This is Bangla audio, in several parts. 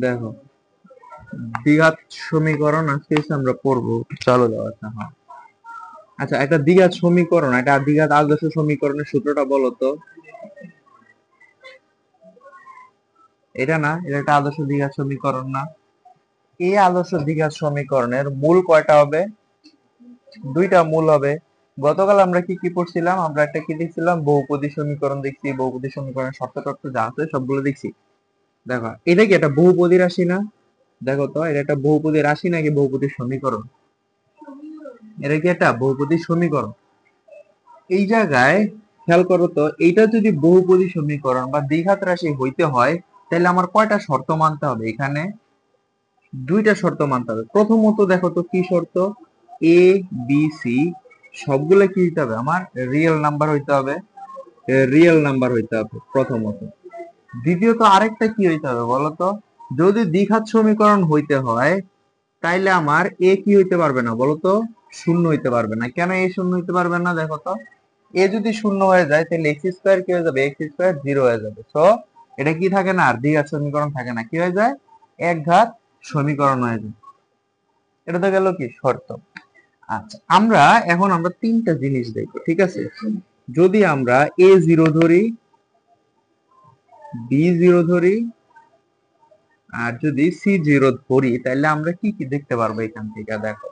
দেখো, দ্বিঘাত সমীকরণ আজকে আমরা পড়বো। চলো দেওয়া আছে, হ্যাঁ। আচ্ছা, একটা দ্বিঘাত সমীকরণ, একটা দ্বিঘাত আদর্শ সমীকরণের সূত্রটা বলো তো। এটা না, এটা একটা আদর্শ দ্বিঘাত সমীকরণ না? এই আদর্শ দ্বিঘাত সমীকরণের মূল কয়টা হবে? দুইটা মূল হবে। গতকাল আমরা কি কি পড়ছিলাম? আমরা একটা কি দেখছিলাম, বহুপদী সমীকরণ দেখছি। বহুপদী সমীকরণের শর্ত টর্ত যা আছে সবগুলো দেখছি। দেখো, এটা কি একটা বহুপদী রাশি না? দেখো তো, এটা একটা বহুপদী রাশি নাকি বহুপদী সমীকরণ? এটা কি একটা বহুপদী সমীকরণ? এই জায়গায় খেয়াল করো তো, এইটা যদি বহুপদী সমীকরণ বা দ্বিঘাত রাশি হইতে হয়, তাহলে আমার কয়টা শর্ত মানতে হবে? এখানে দুইটা শর্ত মানতে হবে। প্রথমত দেখো তো কি শর্ত? এ, বি, সি সবগুলো কি হইতে হবে? আমার রিয়েল নাম্বার হইতে হবে। রিয়েল নাম্বার হইতে হবে প্রথমত। দ্বিতীয়ত আরেকটা কি হইতে হবে বলতো? যদি দ্বিঘাত সমীকরণ হইতে হয়, তাইলে আমার এ কি হইতে পারবে না বলতো? শূন্য হইতে পারবে না। কেন এ শূন্য হইতে পারবে না? দেখো তো, এ যদি শূন্য হয়ে যায় তাহলে এক্স স্কোয়ার কি হয়ে যাবে? এক্স স্কোয়ার জিরো হয়ে যাবে। তো এটা কি থাকে না? আর দ্বিঘাত সমীকরণ থাকে না, কি হয়ে যায়? একঘাত সমীকরণ হয়ে যায়। এটা তো গেল কি শর্ত। আচ্ছা, আমরা তিনটা জিনিস দেখবো, ঠিক আছে? যদি আমরা এ জিরো ধরি, বি জিরো ধরি, আর যদি সি জিরো ধরি, তাহলে আমরা কি কি দেখতে পারবো এখান থেকে? দেখো,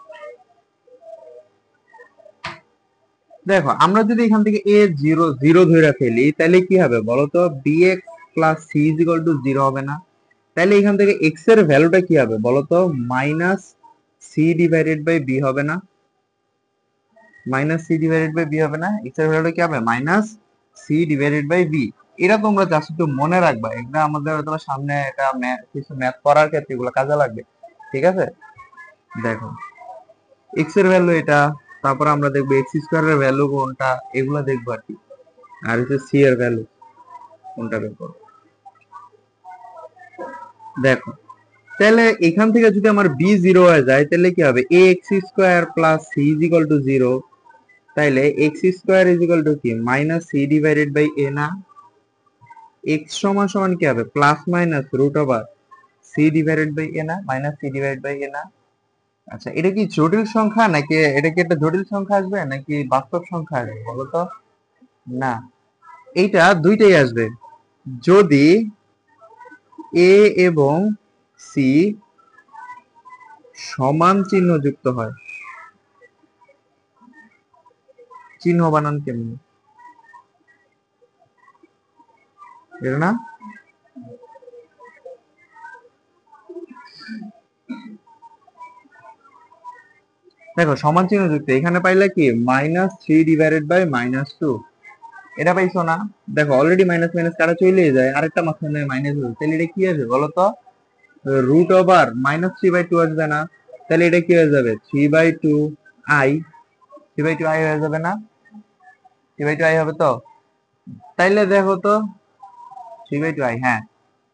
দেখো আমরা যদি এখান থেকে এ জিরো জিরো ধরে ফেলি, তাহলে কি হবে বলতো? B x plus c is equal to zero হবে না? তাহলে এখান থেকে এক্স এর ভ্যালুটা কি হবে বলতো? Minus c divided by b হবে না? Minus c divided by b হবে না? এক্স এর ভ্যালুটা কি হবে? Minus c divided by b. এটা তোমরা জাস্ট একটু মনে রাখবা, এটা আমাদের হয়তো সামনে এটা কিছু ম্যাথ করার ক্ষেত্রে এগুলো কাজে লাগবে, ঠিক আছে? দেখো, এক্স এর ভ্যালু এটা, তারপর আমরা দেখবো এক্স স্কোয়ার এর ভ্যালু কোনটা, এগুলো দেখবো আর কি। আর হচ্ছে সি এর ভ্যালু কোনটা বের করবো। দেখো, তাহলে এখান থেকে যদি আমার বি জিরো হয়ে যায়, তাহলে কি হবে? A x square plus c is equal to zero. তাইলে x square is equal to কি? Minus c divided by a না? এক্স সমান সমান কি হবে? Plus minus root over c divided by a না? Minus c divided by a না? আচ্ছা, এটা কি জটিল সংখ্যা নাকি? এটা কি একটা জটিল সংখ্যা আসবে নাকি বাস্তব সংখ্যা আসবে বলো তো? না, এইটা দুইটাই আসবে। যদি এ এবং সি সমান চিহ্ন যুক্ত হয়। চিহ্ন বানান কেমনি এটা না? দেখো, সমান চিহ্ন যুক্ত এখানে পাইলে কি? Minus three divided by minus two. এটা পাইছো না? দেখো, অলরেডি মাইনাস মাইনাস কাটা চলে যায়, আরেকটা মাঝখানে মাইনাস হবে, তাহলে এটা কি আসবে বলো তো? Root over minus three by two আসবে না? তাহলে এটা কি হয়ে যাবে? Three by two i. Three by two i হয়ে যাবে না? থ্রি বাই টু আই হবে তো? তাইলে দেখো তো, থ্রি বাই টু আই, হ্যাঁ।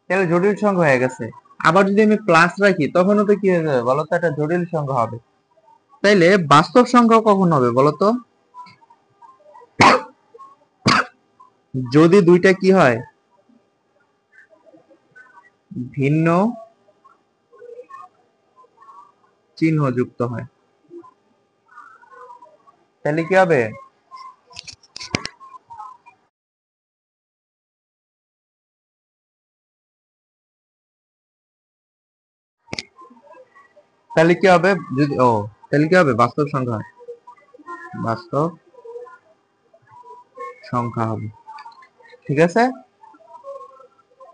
তাহলে জটিল সংখ্যা হয়ে গেছে। আবার যদি আমি প্লাস রাখি, তখনও তো কি হয়ে যাবে বলো তো? একটা জটিল সংখ্যা হবে। তাইলে বাস্তব সংখ্যা কখন হবে বলো তো? যদি দুইটা কি হয়? ভিন্ন চিহ্ন যুক্ত হয়, তাহলে কি হবে? তাহলে কি হবে? যদি তাহলে কি হবে? বাস্তব সংখ্যা হয়। বাস্তব সংখ্যা হবে, ঠিক আছে?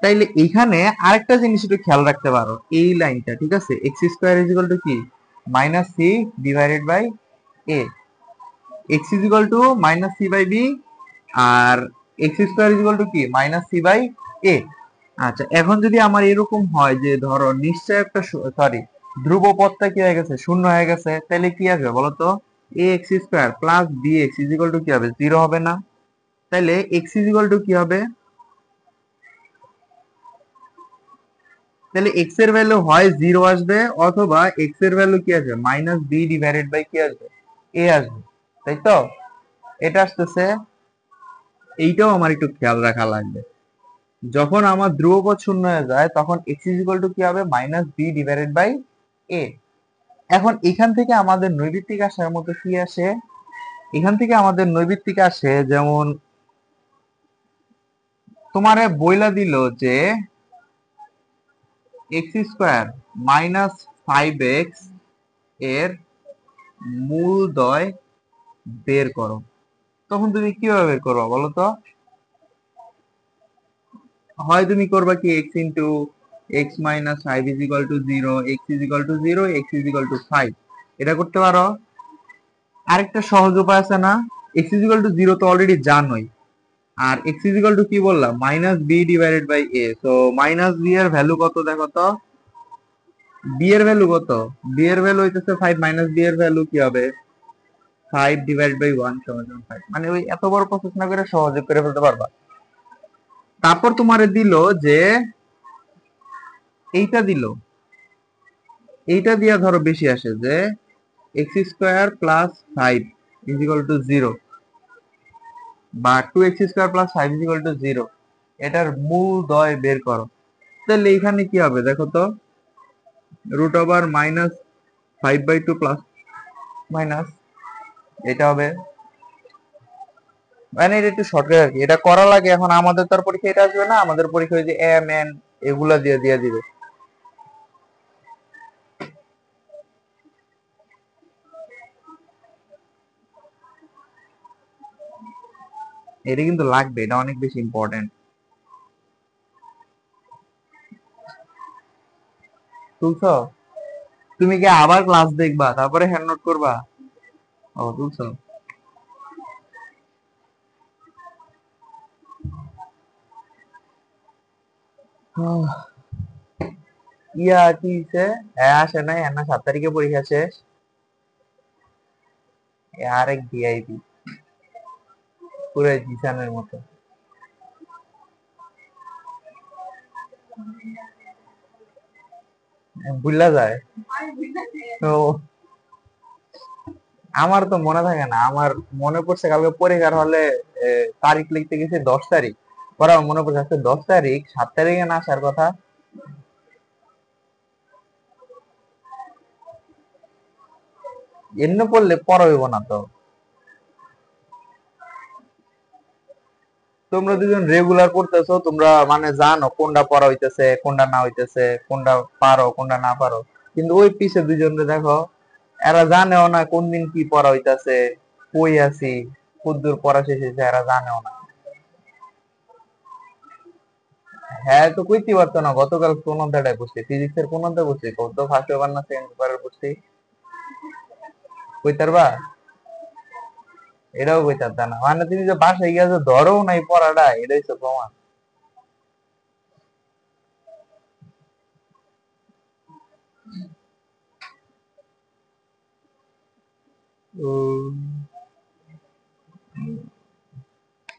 তাইলে এখানে আরেকটা জিনিস একটু খেয়াল রাখতে পারো, এই লাইনটা, ঠিক আছে? X square is equal to কি? Minus c divided by a. X is equal to minus c by b, আর x square is equal to কি? Minus c by a. আচ্ছা, এখন যদি আমার এরকম হয় যে ধরো নিশ্চয় একটা, সরি, ধ্রুব পদটা কি হয়ে গেছে? শূন্য হয়ে গেছে, তাহলে কি আসবে বলতো? A x square plus b x is equal to কি হবে? জিরো হবে না? তাহলে এক্স ইজ ইকুয়াল টু কি হবে? তাহলে এক্স এর ভ্যালু হয় জিরো আসবে, অথবা এক্স এর ভ্যালু কি আসবে? মাইনাস বি ডিভাইডেড বাই কি আসবে? এ আসবে, তাই তো? এটা আসতেছে। এইটাও আমার একটু খেয়াল রাখা লাগবে। যখন আমার ধ্রুবপদ শূন্য হয়ে যায় তখন এক্স ইজ ইকুয়াল টু কি হবে, মাইনাস বি ডিভাইডেড বাই এ। এখন এখান থেকে আমাদের নৈর্ব্যক্তিক আসার মতো কি আসে, এখান থেকে আমাদের নৈর্ব্যক্তিক আসে যেমন তোমারে বইলা দিল যে এক্স স্কোয়ার মাইনাস 5x এর মূলদ্বয় বের করো। তখন তুমি কিভাবে বের করবা বলো তো? হয় তুমি করবা কি x into x minus 5 is equal to 0, x is equal to 0, x is equal two 5, এটা করতে পারো। আরেকটা সহজ উপায় আছে না, এক্স ইজ ইকুয়াল টু 0 তো অলরেডি জানোই, আর এক্স ইজ ইকুয়াল টু কি বললাম, মাইনাস বি ডিভাইডেড বাই এ। তো মাইনাস বি এর ভ্যালু কত দেখো তো, বি এর ভ্যালু কত, বি এর ভ্যালু হইতেছে 5, মাইনাস বি এর ভ্যালু কি হবে, 5 ডিভাইড বাই 1 সমান 5। মানে ওই এত বড় প্রসেস না করে সহজে করে ফেলতে পারবা। তারপর তোমারে দিল যে এইটা দিল, এইটা দিয়া ধরো বেশি আসে যে x square plus 5 is equal to 0 বা 2x square plus 5 is equal to 0, এটার মূলদ্বয় বের করো। তাহলে এখানে কি হবে দেখো তো, root over minus 5/2 plus minus এটা হবে, মানে এটা একটু শর্টকাট আর কি, এটা করা লাগে। এখন আমাদের তো আর পরীক্ষা এটা আসবে না, আমাদের পরীক্ষা ওই যে এম এন এগুলা দিয়ে দিয়ে দিবে। এটা কিন্তু লাগবে, এটা অনেক বেশি ইম্পর্টেন্ট। তুলছো? তুমি কি আবার ক্লাস দেখবা তারপরে হ্যান্ড নোট করবা? ও তুলছো। আহ, ইয়া কি হইছে, হ্যাঁ আসে নাই, হ্যাঁ না 7 তারিখে পরীক্ষা শেষ। এ আরেক ভিআইপি, পুরো জিসানের মতো। ভুলা যায়। তো আমার তো মনে থাকে না, আমার মনে পড়ছে কালকে পরীক্ষার হলে তারিখ লিখতে গেছি 10 তারিখ, পরে আমার মনে পড়ছে আজকে 10 তারিখ, 7 তারিখে না আসার কথা। এমনি পড়লে পড়া হইব না তো। তোমরা দুজন রেগুলার পড়তেছো, তোমরা মানে জানো কোনটা পড়া হইতেছে কোনটা না হইতেছে, কোনটা পারো কোনটা না পারো। কিন্তু ওই পিছে দুজনকে দেখো, এরা জানেও না কোন দিন কি পড়া হইতাছে, কই আছি, কদ্দুর পড়া শেষ হয়েছে এরা জানেও না। হ্যাঁ তো কইতে পারতো না, গতকাল কোন অধ্যায়টায় পড়ছি, ফিজিক্সের কোন অধ্যায় পড়ছি, কত ফার্স্ট পেপার না সেকেন্ড পেপারের পড়ছি, কইতে পারবা? এটাও কইতে পারতা না, মানে তুমি যে বাসায় গিয়ে ধরো নাই পড়াটা, এটাই তো প্রমাণ। উম,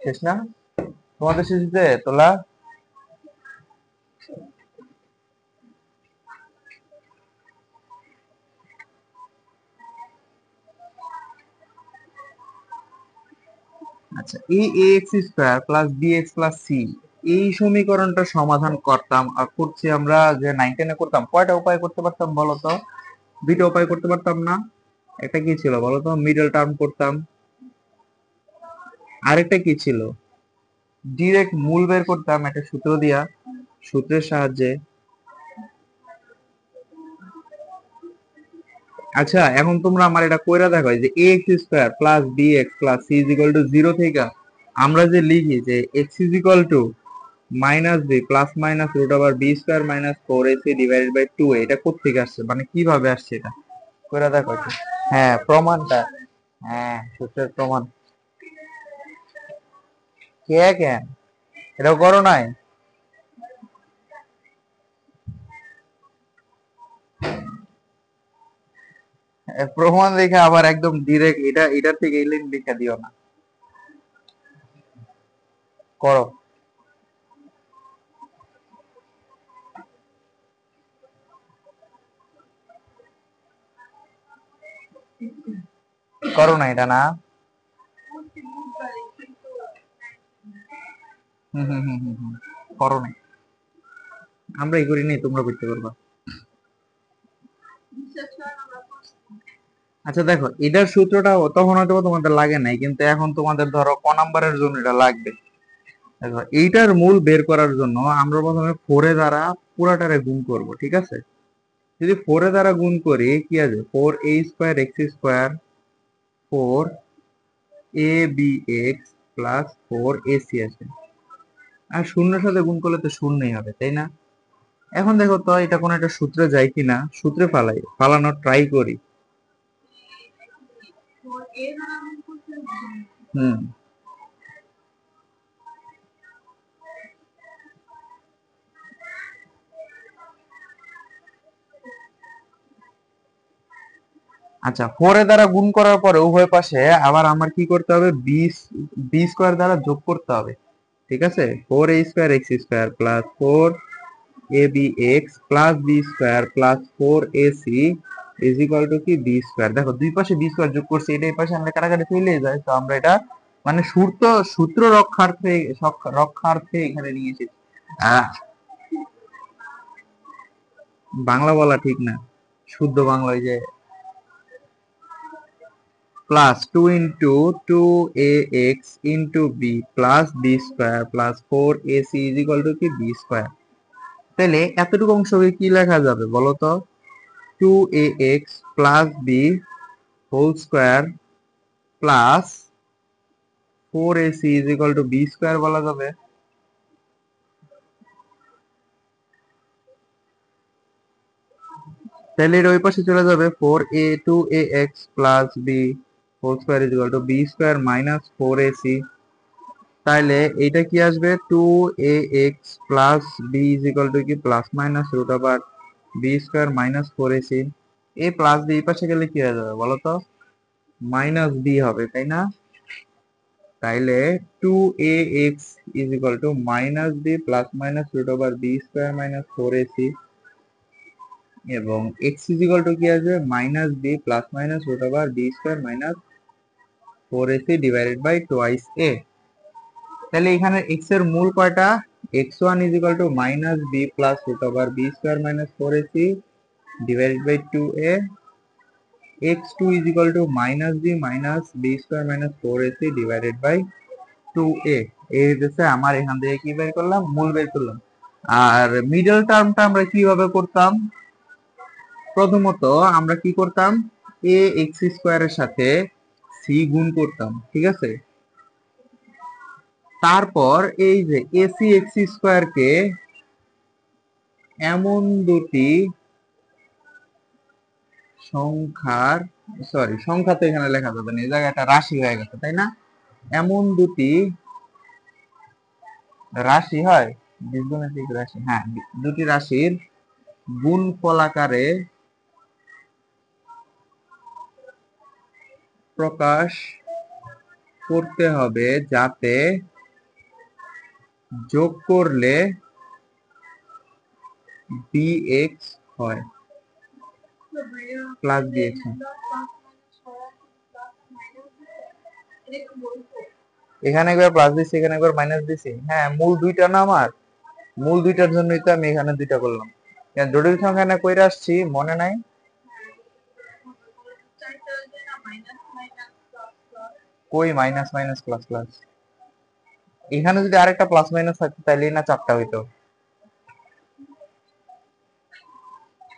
শেষ না তোমাদের, শেষ হইছে তোলা? আচ্ছা, এই x square plus b x plus c, এই সমীকরণটা সমাধান করতাম আর করছি আমরা যে 9 10-এ করতাম, কয়টা উপায় করতে পারতাম বলতো? দুইটা উপায় করতে পারতাম না? একটা কি ছিল বলতো, মিডল টার্ম করতাম, আরেকটা কি ছিল, ডিরেক্ট মূল বের করতাম একটা সূত্র দিয়া, সূত্রের সাহায্যে। আচ্ছা এখন তোমরা আমার এটা কইরা দেখো যে a x square plus b x plus c is equal to 0 থেকে আমরা যে লিখি যে x is equal to minus b plus minus root over b square minus 4ac divided by 2, এটা কোত্থেকে আসছে, মানে কিভাবে আসছে এটা কইরা দেখো একটু। হ্যাঁ প্রমাণটা, হ্যাঁ সূত্রের প্রমাণ। কে কেন এটা করো নাই? প্রমাণ দেখে আবার একদম ডিরেক্ট এটা এটার থেকে এই লিঙ্ক লিখে দিও না, করো। করো না এটা না। হুম হুম হুম হুম হুম। করো নাই, আমরা এই করি নাই, তোমরা করতে পারবা। আচ্ছা দেখো, এটার সূত্রটা তখন হয়তো তোমাদের লাগে নাই, কিন্তু এখন তোমাদের ধরো ক নাম্বারের জন্য এটা লাগবে। দেখো, এইটার মূল বের করার জন্য আমরা প্রথমে 4 দ্বারা পুরাটারে গুণ করব, ঠিক আছে? যদি 4 দ্বারা গুণ করি কি আছে, 4a² x² 4abx plus 4ac আছে, আর শূন্যের সাথে গুণ করলে তো শূন্যই হবে, তাই না? এখন দেখো তো এটা কোনো একটা সূত্রে যায় কিনা, সূত্রে ফালানোর ট্রাই করি। হুম, আচ্ছা 4 এর দ্বারা গুণ করার পরে উভয় পাশে আবার আমার কি করতে হবে, বি স্কোয়ার দ্বারা যোগ করতে হবে, ঠিক আছে? 4a² x² plus 4abx plus b² plus 4ac is equal to কি b²। দেখো দুই পাশে b² যোগ করছি, এটা এই পাশে আমরা কাটাকাটি চলে যায়, তো আমরা এটা মানে সূত্র রক্ষার্থে এখানে নিয়ে এসেছি। আহ, বাংলা বলা ঠিক না, শুদ্ধ বাংলা ওই যে plus 2 into 2ax into b plus b² plus 4ac is equal to কি b²। তাহলে এতটুকু অংশকে কি লেখা যাবে বলো তো? 2ax plus b whole square plus 4ac is equal to b² বলা যাবে। তাহলে এর ওই পাশে চলে যাবে 2ax plus b whole square is equal to b² minus 4ac। তাহলে এইটা কি আসবে, 2ax plus b is equal to কি plus minus root over b² minus 4ac। A plus b এই পাশে গেলে কি হয়ে যাবে বলো তো? মাইনাস বি হবে, তাই না? তাইলে 2ax is equal to minus b plus minus root over b² minus 4ac, এবং x ইজ ইকুয়াল টু কি আসবে, minus b plus minus root over b² minus 4ac divided by twice a। তাহলে এখানে x এর মূল কয়টা, x1 is equal to minus b plus root over b² minus 4ac divided by 2a, x2 is equal to minus b minus b² minus 4ac divided by 2a। এই হচ্ছে আমার এখান থেকে কি বের করলাম, মূল বের করলাম। আর মিডল টার্মটা আমরা কিভাবে করতাম? প্রথমত আমরা কি করতাম, a x² এর সাথে c গুণ করতাম, ঠিক আছে? তারপর এই যে ac x² কে এমন দুটি সংখ্যার, সরি সংখ্যা তো এখানে লেখা যাবে না, এই জায়গায় একটা রাশি হয়ে গেছে, তাই না? এমন দুটি রাশি হয়, বীজগণিতিক রাশি, হ্যাঁ, দুটি রাশির গুণফল আকারে প্রকাশ করতে হবে, যাতে যোগ করলে bx হয় প্লাস bx হয়। এখানে একবার প্লাস দিছি, এখানে একবার মাইনাস দিছি, হ্যাঁ মূল দুইটা না আমার, মূল দুইটার জন্যই তো আমি এখানে দুইটা করলাম। জটিল সংখ্যা না কইরা আসছি মনে নাই? কই মাইনাস মাইনাস প্লাস প্লাস, এখানে যদি আরেকটা প্লাস মাইনাস থাকতো তাহলে না চারটা হইতো।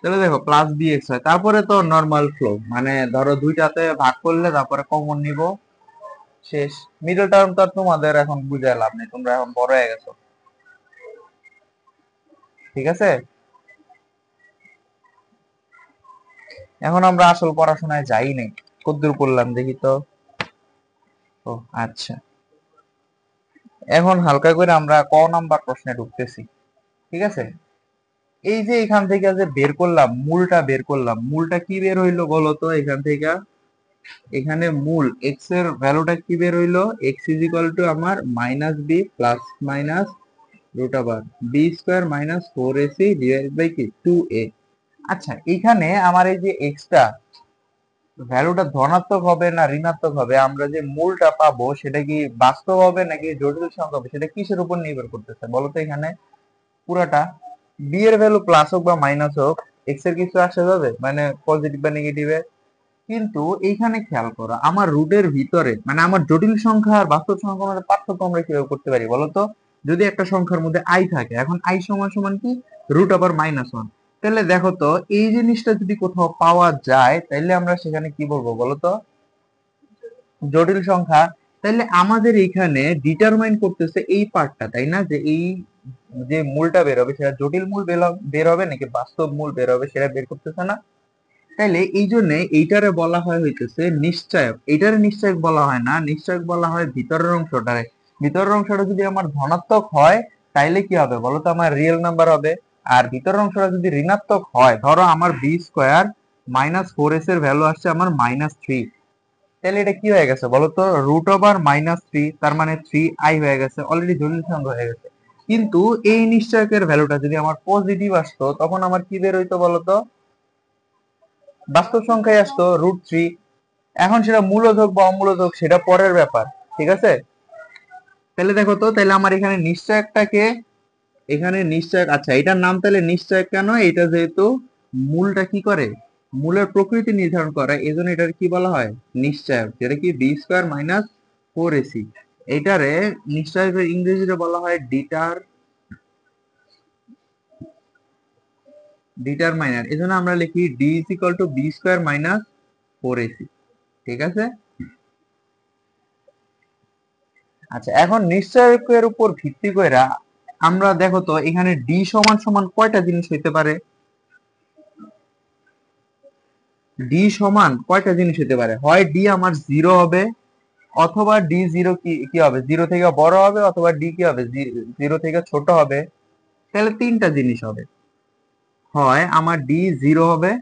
তাহলে দেখো প্লাস বিএক্স হয়, তারপরে তো নর্মাল ফ্লো, মানে ধরো দুইটাতে ভাগ করলে তারপরে কমন নিব, শেষ। মিডল টার্ম তো আর তোমাদের এখন বুঝায় লাভ নেই, তোমরা এখন বড় হয়ে গেছো, ঠিক আছে? এখন আমরা আসল পড়াশোনায় যাই নাই, কদ্দূর করলাম দেখি তো। ও আচ্ছা, এখন হালকা করে আমরা ক নাম্বার প্রশ্নে ঢুকতেছি, ঠিক আছে? এই যে এখান থেকে যে বের করলাম, মূলটা বের করলাম, মূলটা কি বের হইলো বলো তো? এখান থেকে এখানে মূল x এর ভ্যালুটা কি বের হইলো, x ইজ ইকুয়াল টু আমার minus b plus minus root over b² minus 4ac divided by কি 2a। আচ্ছা এখানে আমার এই যে এক্সটা, ভ্যালুটা ধনাত্মক হবে না ঋণাত্মক হবে, আমরা যে মূলটা পাবো সেটা কি বাস্তব হবে নাকি জটিল সংখ্যা হবে, সেটা কিসের উপর নির্ভর করতেছে বলো তো? এখানে পুরাটা বি এর ভ্যালু প্লাস হোক বা মাইনাস হোক, এক্স এর কিছু আসে যাবে, মানে পজিটিভ বা নেগেটিভে। কিন্তু এইখানে খেয়াল করো, আমার রুটের ভিতরে মানে আমার জটিল সংখ্যা আর বাস্তব সংখ্যার মধ্যে পার্থক্য আমরা কিভাবে করতে পারি বলতো? যদি একটা সংখ্যার মধ্যে আই থাকে, এখন আই সমান সমান কি, রুট ওভার মাইনাস ওয়ান। তাহলে দেখো তো, এই জিনিসটা যদি কোথাও পাওয়া যায় তাহলে আমরা সেখানে কি বলবো বলতো? জটিল সংখ্যা। তাহলে আমাদের এখানে ডিটারমাইন করতেছে এই পার্টটা, তাই না? যে এই যে মূলটা বের হবে সেটা জটিল মূল বের হবে নাকি বাস্তব মূল বের হবে সেটা বের করতেছে না। তাইলে এই জন্য এইটারে বলা হয় হইতেছে নিশ্চয়ক। এইটারে নিশ্চয়ক বলা হয় না, নিশ্চয়ক বলা হয় ভিতরের অংশটারে। ভিতরের অংশটা যদি আমার ধনাত্মক হয় তাইলে কি হবে বলতো? আমার রিয়েল নাম্বার হবে। আর ভিতরের অংশটা যদি ঋণাত্মক হয়, ধরো আমার b square minus four ac এর ভ্যালু আসছে আমার মাইনাস থ্রি, তাহলে এটা কি হয়ে গেছে বলতো? রুট ওভার মাইনাস থ্রি, তার মানে থ্রি আই হয়ে গেছে, অলরেডি জটিল সংখ্যা হয়ে গেছে। কিন্তু এই নিশ্চয়কের ভ্যালুটা যদি আমার পজিটিভ আসতো তখন আমার কি বের হইতো বলতো? বাস্তব সংখ্যায় আসতো রুট থ্রি। এখন সেটা মূলদ হোক বা অমূলদ হোক সেটা পরের ব্যাপার, ঠিক আছে? তাহলে দেখো তো, তাহলে আমার এখানে নিশ্চয়কটাকে, এখানে নিশ্চয়ক, আচ্ছা এটার নাম তাহলে নিশ্চয়ক কেন? এটা যেহেতু মূলটা কি করে, মূলের প্রকৃতি নির্ধারণ করে, এজন্য এটার কি বলা হয় নিশ্চয়ক, যেটা কি b square minus four ac. এটারে নিশ্চয়কের ইংরেজিতে বলা হয় ডিটারমাইনার। এজন্য আমরা লিখি d is equal to b square minus four ac, ঠিক আছে? আচ্ছা, এখন নিশ্চয়কের উপর ভিত্তি কইরা আমরা দেখো তো এখানে ডি সমান সমান কয়টা জিনিস হইতে পারে? ডি সমান কয়টা জিনিস হতে পারে? হয় ডি আমার জিরো হবে, অথবা ডি জিরো কি কি হবে, জিরো থেকে বড় হবে, অথবা ডি কি হবে, জিরো থেকে ছোট হবে। তাহলে তিনটা জিনিস হবে, হয় আমার ডি জিরো হবে,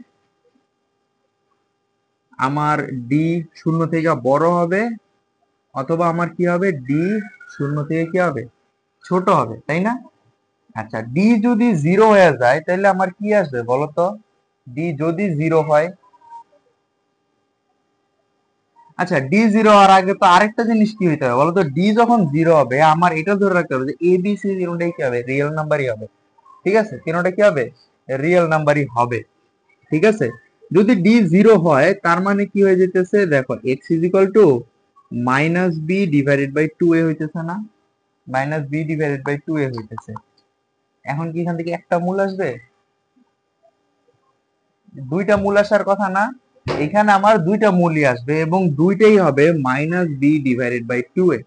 আমার ডি শূন্য থেকে বড় হবে, অথবা আমার কি হবে, ডি শূন্য থেকে কি হবে, ছোট হবে, তাই না? আচ্ছা, ডি যদি জিরো হয়ে যায় তাহলে আমার কি আসবে বলতো? ডি যদি জিরো হয়, আচ্ছা ডি জিরো হওয়ার আগে তো আরেকটা জিনিস কি হইতে হবে বলতো? ডি যখন জিরো হবে আমার এটা ধরে রাখতে হবে যে এ বি সি তিনটাই কি হবে, রিয়েল নাম্বারই হবে, ঠিক আছে? তিনটা কি হবে, রিয়েল নাম্বারই হবে, ঠিক আছে? যদি ডি জিরো হয় তার মানে কি হয়ে যেতেছে দেখো, x is equal to minus b divided by two a হইতেছে না? Minus b divided by two a হইতেছে। এখন কি এখান থেকে একটা মূল আসবে? দুইটা মূল আসার কথা না, এখানে আমার দুইটা মূলই আসবে এবং দুইটাই হবে minus b divided by two a.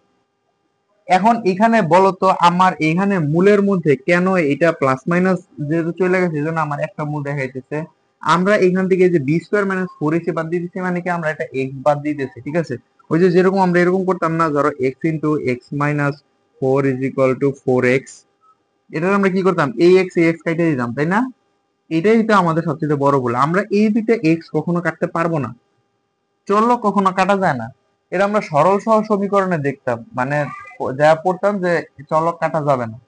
এখন এখানে বলতো আমার এখানে মূলের মধ্যে কেন এটা প্লাস মাইনাস যেহেতু চলে গেছে সেজন্য আমার একটা মূল দেখা যাইতেছে। আমরা এখান থেকে যে বি স্কোয়ার মাইনাস ফোর এসে বাদ দিয়ে দিচ্ছি, মানে কি আমরা এটা এক্স বাদ দিয়ে দিচ্ছি, ঠিক আছে? ওই যে যেরকম আমরা এরকম করতাম না, ধরো x into x minus four is equal two four x, এটা আমরা কি করতাম, এই এক্স এই এক্স কাটে দিতাম, তাই না? এটাই তো আমাদের সবচেয়ে বড় ভুল, আমরা এই দুইটা এক্স কখনো কাটতে পারবো না, চললো কখনো কাটা যায় না। এটা আমরা সরল সহজ সমীকরণে দেখতাম, মানে যা পড়তাম যে চলক কাটা যাবে না,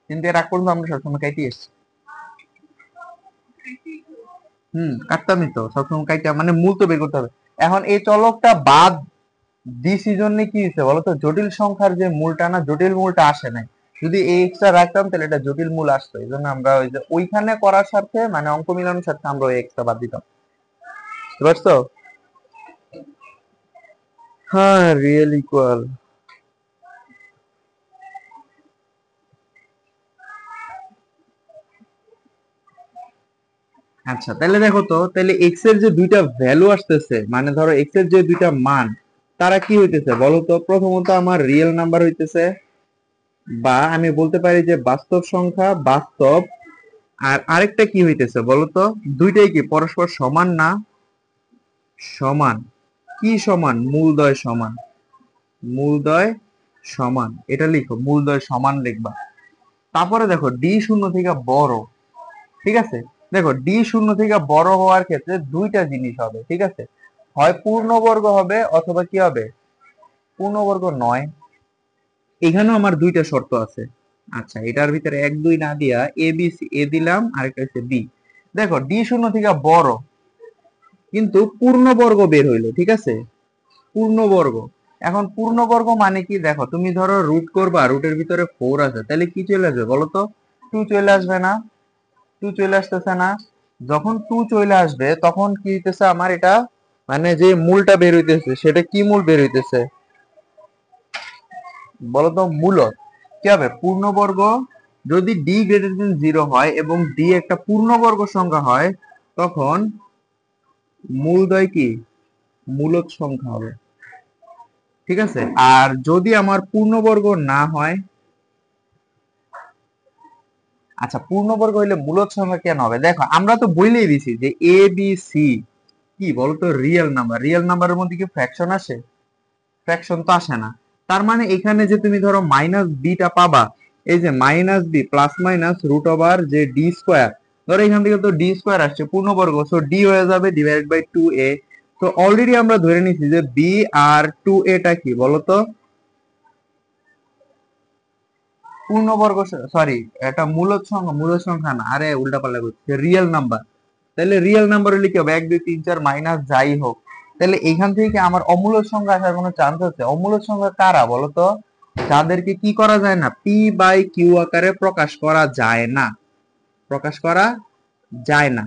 কিন্তু এর আগ পর্যন্ত আমরা সবসময় কাটিয়ে এসেছি। কাটতামই তো সবসময় কাইটা, মানে মূল তো বের করতে হবে। এখন এই চলকটা বাদ দিছি জন্য কি হয়েছে বলতো? জটিল সংখ্যার যে মূলটা না, জটিল মূলটা আসে নাই। যদি এই এক্সট্রা রাখতাম তাহলে এটা জটিল মূল আসতো, এই জন্য আমরা ওই যে ওইখানে করার সাথে মানে অঙ্ক মিলানোর সাথে আমরা ওই এক্সট্রা বাদ দিতাম, বুঝতে পারছো? হ্যাঁ, রিয়েল ইকুয়াল। আচ্ছা, তাহলে দেখো তো, তাহলে এক্স এর যে দুইটা ভ্যালু আসতেছে, মানে ধরো এক্স এর যে দুইটা মান, তারা কি হইতেছে বলো তো? প্রথমত আমার রিয়েল নাম্বার হইতেছে, বা আমি বলতে পারি যে বাস্তব সংখ্যা, বাস্তব। আর আরেকটা কি হইতেছে বলতো? দুইটাই কি পরস্পর সমান না? সমান। কি সমান? মূলদ্বয় সমান। মূলদ্বয় সমান, এটা লিখো, মূলদ্বয় সমান লিখবা। তারপরে দেখো ডি শূন্য থেকে বড়, ঠিক আছে? দেখো ডি শূন্য থেকে বড় হওয়ার ক্ষেত্রে দুইটা জিনিস হবে, ঠিক আছে? হয় পূর্ণবর্গ হবে অথবা কি হবে, পূর্ণবর্গ নয়। এখানেও আমার দুইটা শর্ত আছে। আচ্ছা, এটার ভিতরে এক দুই না দিয়া এ বি সি, এ দিলাম, আরেকটা হচ্ছে বি। দেখো ডি শূন্য থেকে বড়, কিন্তু পূর্ণবর্গ বের হইলো, ঠিক আছে, পূর্ণবর্গ। এখন পূর্ণবর্গ মানে কি, দেখো তুমি ধরো রুট করবা, রুটের ভিতরে 4 আছে, তাহলে কি চলে আসবে বলো তো, 2 চলে আসবে না, 2 চলে আসতেছে না। যখন 2 চলে আসবে তখন কি হইতেছে আমার এটা, মানে যে মূলটা বের হইতেছে সেটা কি মূল বের হইতেছে বলতো, মূলত কি হবে, পূর্ণবর্গ। যদি ডি গ্রেটার দেন 0 হয় এবং ডি একটা পূর্ণবর্গ সংখ্যা হয়, তখন মূলদ্বয় কি, মূলদ সংখ্যা হবে, ঠিক আছে। আর যদি আমার পূর্ণবর্গ না হয়, আচ্ছা পূর্ণবর্গ হইলে মূলদ সংখ্যা কেন হবে, দেখো আমরা তো বইলেই দিছি যে এ বি সি কি বলতো, রিয়েল নাম্বার। রিয়েল নাম্বারের মধ্যে কি ফ্র্যাকশন আসে, ফ্র্যাকশন তো আসে না। তার মানে এখানে যে তুমি ধরো মাইনাস বিটা পাবা, এই যে minus b plus minus root over যে ডি স্কোয়ার, ধরো এখান থেকে তো ডি স্কোয়ার আসছে পূর্ণবর্গ, সো ডি হয়ে যাবে ডিভাইডেড বাই 2a। তো অলরেডি আমরা ধরে নিছি যে বি আর 2a টা কি বলতো, পূর্ণবর্গ, সরি এটা মূলদ সংখ্যা, মূলদ সংখ্যা না, আরে উল্টাপাল্টা করছি, রিয়েল নাম্বার। তাহলে রিয়েল নাম্বার হলে কি হবে, 1 2 3 4 মাইনাস যাই হোক, তাহলে এখান থেকে কি আমার অমূলদ সংখ্যা আসার কোনো চান্স আছে? অমূলদ সংখ্যা কারা বলতো, যাদেরকে কি করা যায় না, পি বাই কিউ আকারে প্রকাশ করা যায় না, প্রকাশ করা যায় না।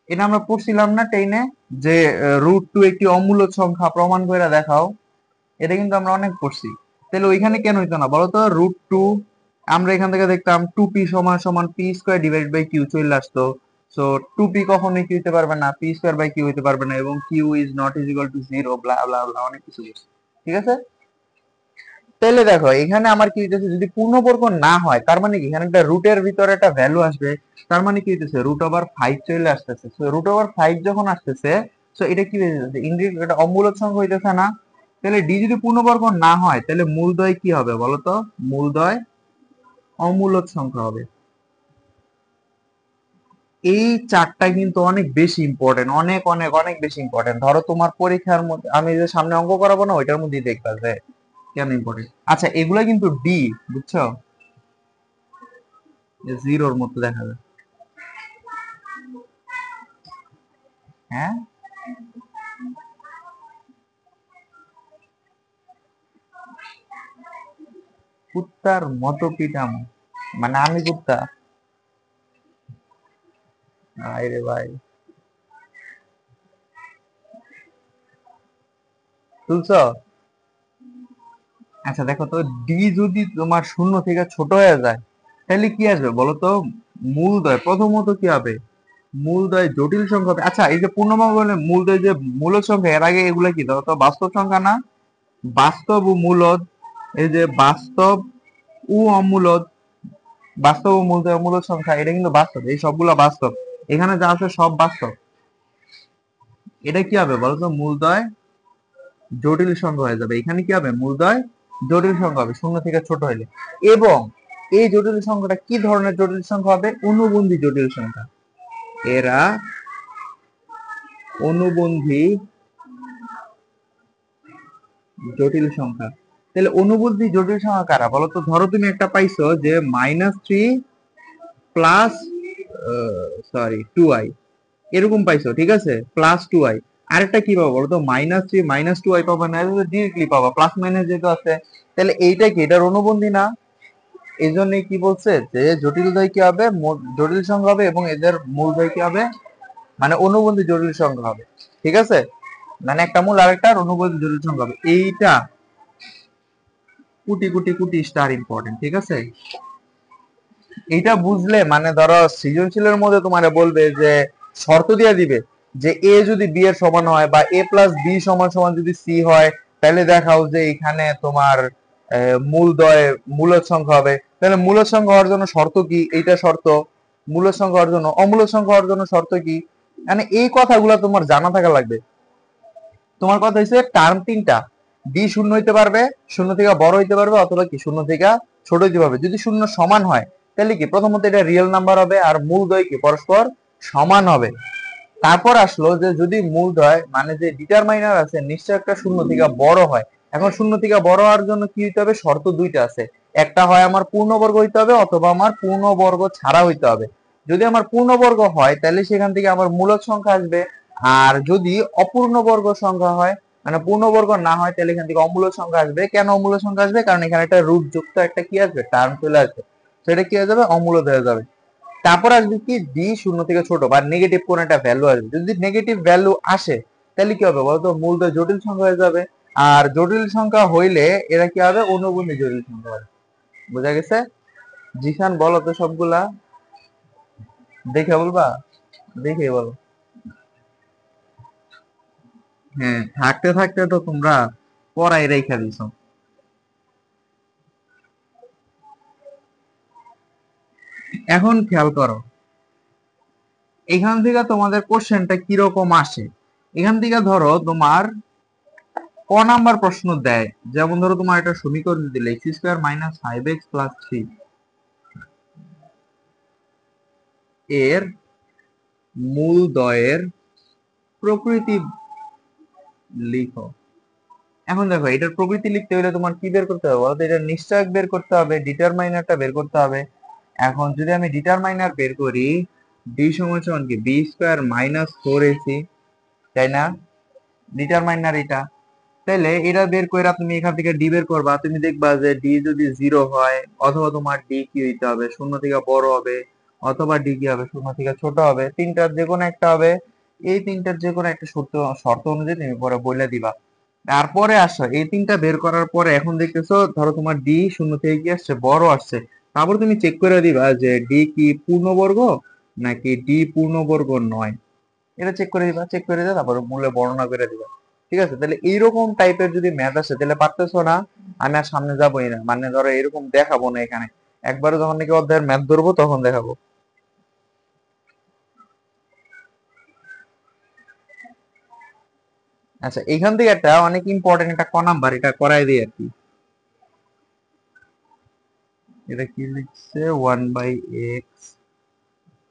এটা আমরা পড়ছিলাম না টেনে, যে √2 একটি অমূলদ সংখ্যা, প্রমাণ করে দেখাও। এটা কিন্তু আমরা অনেক পড়ছি। তাহলে ওইখানে কেন হইতো না বলতো, √2, আমরা এখান থেকে দেখতাম 2p সমান সমান p square divide by q চলে আসতো। সো 2p কখনোই কি হইতে পারবে না, পি স্কোয়ার বাই কিউ হইতে পারবে না, এবং q is not is equal to 0, blah blah blah, অনেক কিছু বলছে, ঠিক আছে। তাহলে দেখো এখানে আমার কি হইতেছে, যদি পূর্ণবর্গ না হয় তার মানে কি, এখানে একটা রুটের ভিতরে একটা ভ্যালু আসবে, তার মানে কি হইতেছে, √5 চলে আসতেছে। সো √5 যখন আসতেছে, সো এটা কি হইতেছে, ইনডিরেক্ট এটা অমূলদ সংখ্যা হইতেছে না। তাহলে ডি যদি পূর্ণবর্গ না হয় তাহলে মূলদ্বয় কি হবে বলতো, মূলদ্বয় অমূলদ সংখ্যা হবে। এই চারটা কিন্তু অনেক বেশি ইম্পর্টেন্ট, অনেক অনেক অনেক বেশি ইম্পর্টেন্ট। ধরো তোমার পরীক্ষার মধ্যে আমি যে সামনে অঙ্ক করাবো না, ওইটার মধ্যেই দেখবা যে কেন ইম্পর্টেন্ট। আচ্ছা এগুলা কিন্তু ডি, বুঝছো, জিরোর মতো দেখা যায়, হ্যাঁ। কুত্তার মতো পিটামো, মানে আমি কুত্তা? আরে ভাই, তুলছো? আচ্ছা দেখো তো, ডি যদি তোমার শূন্য থেকে ছোট হয়ে যায় তাহলে কি আসবে বলো তো, মূলদ্বয় প্রথমত কি হবে, মূলদ্বয় জটিল সংখ্যা হবে। আচ্ছা এই যে পূর্ণবর্গ বলে মূলদ্বয় যে মূলদ সংখ্যা, এর আগে এগুলা কি ধরো তো বাস্তব সংখ্যা না, বাস্তব ও মূলদ, এই যে বাস্তব ও অমূলদ, বাস্তব ও মূলদ্বয় অমূলদ সংখ্যা, এটা কিন্তু বাস্তব, এই সবগুলা বাস্তব, এখানে যা আছে সব বাস্তব। এটা কি হবে বলতো, মূলদ্বয় জটিল সংখ্যা হয়ে যাবে। এখানে কি হবে, মূলদ্বয় জটিল সংখ্যা হবে শূন্য থেকে ছোট হলে। এবং এই জটিল সংখ্যাটা কি ধরনের জটিল সংখ্যা হবে, অনুবন্ধী জটিল সংখ্যা। এরা অনুবন্ধী জটিল সংখ্যা। তাহলে অনুবন্ধী জটিল সংখ্যা কারা বলতো, ধরো তুমি একটা পাইছো যে -3 প্লাস সরি 2i, এরকম পাইছো, ঠিক আছে, +2i। আরেকটা কি পাবো বলতো, -3 -2i পাবা না, ডিরেক্টলি পাবা, প্লাস মাইনাস যেহেতু আছে। তাহলে এইটা কি, এটার অনুবন্ধী না। এই জন্য কি বলছে যে জটিল দ্বয় কি হবে, জটিল সংখ্যা হবে, এবং এদের মূল দ্বয় কি হবে, মানে অনুবন্ধী জটিল সংখ্যা হবে, ঠিক আছে। মানে একটা মূল আরেকটার অনুবন্ধী জটিল সংখ্যা হবে। এইটা কোটি কোটি কোটি স্টার ইম্পর্টেন্ট, ঠিক আছে। এইটা বুঝলে মানে ধরো সৃজনশীলের মধ্যে তোমার বলবে যে শর্ত দিয়ে দিবে যে এ যদি বি এর সমান হয়, বা এ প্লাস বি সমান সমান যদি সি হয়, তাহলে দেখাও যে এখানে তোমার মূলদ্বয় মূলদ সংখ্যা হবে। তাহলে মূলদ সংখ্যা হওয়ার জন্য শর্ত কি, এইটা শর্ত। মূলদ সংখ্যা হওয়ার জন্য, অমূলদ সংখ্যা হওয়ার জন্য শর্ত কি, মানে এই কথাগুলো তোমার জানা থাকা লাগবে। তোমার কথা হচ্ছে টার্ম তিনটা, বি শূন্য হইতে পারবে, শূন্য থেকে বড় হইতে পারবে, অথবা কি শূন্য থেকে ছোট হইতে পারবে। যদি শূন্য সমান হয় তাহলে কি, প্রথমত এটা রিয়েল নাম্বার হবে, আর মূলদ্বয় কি পরস্পর সমান হবে। তারপর আসলো যে যদি মূলদ্বয় মানে যে ডিটারমাইনার আছে নিশ্চয় একটা শূন্য থেকে বড় হয়। এখন শূন্য থেকে বড় হওয়ার জন্য কি হইতে হবে, শর্ত দুইটা আছে। একটা হয় আমার পূর্ণবর্গ হইতে হবে, অথবা আমার পূর্ণবর্গ ছাড়া হইতে হবে। যদি আমার পূর্ণবর্গ হয় তাহলে সেখান থেকে আমার মূলদ সংখ্যা আসবে, আর যদি অপূর্ণবর্গ সংখ্যা হয়, মানে পূর্ণবর্গ না হয়, তাহলে এখান থেকে অমূলক সংখ্যা আসবে। কেন অমূলক সংখ্যা আসবে? কারণ এখানে একটা রুট যুক্ত একটা কি আসবে, টার্ম চলে আসবে, সেটা কি হয়ে যাবে, অমূলক হয়ে যাবে। তারপর আসবে কি, ডি শূন্য থেকে ছোট বা নেগেটিভ কোন একটা ভ্যালু আসবে। যদি নেগেটিভ ভ্যালু আসে তাহলে কি হবে বলতো, মূলদ জটিল সংখ্যা হয়ে যাবে। আর জটিল সংখ্যা হইলে এরা কি হবে, অনুবন্ধী জটিল সংখ্যা হবে। বোঝা গেছে? জিসান বলো তো সবগুলা, দেখে বলবা, দেখে বলো। হ্যাঁ, থাকতে থাকতে তো তোমরা পড়াই রেখা দিছো। এখন খেয়াল করো, এখান থেকে তোমাদের কোশ্চেনটা কিরকম আসে। এখান থেকে ধরো তোমার ক নাম্বার প্রশ্ন দেয়, যেমন ধরো তোমার একটা সমীকরণ দিলে x square minus 5x plus 3 এর মূলদ্বয়ের প্রকৃতি লিখো। এখন দেখো, এটার প্রকৃতি লিখতে হলে তোমার কি বের করতে হবে বলতো, এটা নিশ্চয়ক বের করতে হবে, ডিটারমাইনারটা বের করতে হবে। এখন যদি আমি ডিটারমাইনার বের করি, ডি সমান সমান কি বি স্কোয়ার মাইনাস 4ac, তাই না? ডিটারমাইনার এটা। তাহলে এটা বের করে তুমি এখান থেকে ডি বের করবা, তুমি দেখবা যে ডি যদি 0 হয়, অথবা তোমার ডি কি হইতে হবে, শূন্য থেকে বড় হবে, অথবা ডি কি হবে, শূন্য থেকে ছোট হবে। তিনটার যে কোনো একটা হবে। এই তিনটার যে কোনো একটা শর্ত শর্ত অনুযায়ী তুমি পরে বলে দিবা। তারপরে আসো, এই তিনটা বের করার পরে এখন দেখতেছো ধরো তোমার ডি শূন্য থেকে কি আসছে, বড় আসছে। তারপর তুমি চেক করে দিবা যে ডি কি পূর্ণবর্গ নাকি ডি পূর্ণবর্গ নয়। এটা চেক করে দিবা, চেক করে দিয়ে তারপর মূলে বর্ণনা করে দিবা। ঠিক আছে? তাহলে এইরকম টাইপের যদি ম্যাথ আসে তাহলে পারতেছো না, আমি আর সামনে যাবোই না, মানে ধরো এরকম দেখাবো না এখানে। একবারে যখন নাকি অধ্যায়ের ম্যাথ ধরবো তখন দেখাবো। আচ্ছা, এখান থেকে একটা অনেক ইম্পর্টেন্ট একটা ক নাম্বার, এটা করাই দিই আর কি। এটা কি লিখছে, 1/x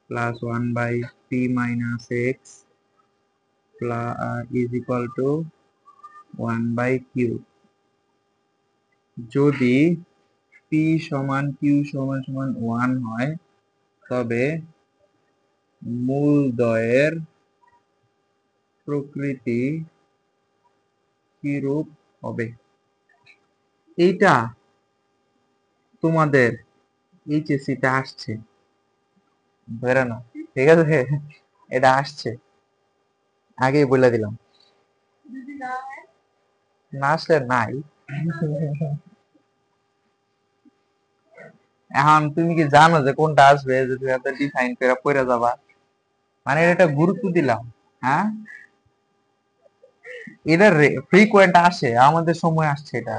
plus 1/p minus x is equal two 1/q। যদি p সমান q সমান সমান 1 হয়, তবে মূলদ্বয়ের প্রকৃতি কিরূপ হবে। এইটা তোমাদের এইচএসসি তে আসছে, ধরে না? ঠিক আছে, এটা আসছে, আগেই বলে দিলাম। না আসলে নাই। এখন তুমি কি জানো যে কোনটা আসবে, যে তুমি এত ডিফাইন করে পড়ে যাবা? মানে এটা গুরুত্ব দিলাম। হ্যাঁ, এটা ফ্রিকোয়েন্ট আসে, আমাদের সময় আসছে এটা।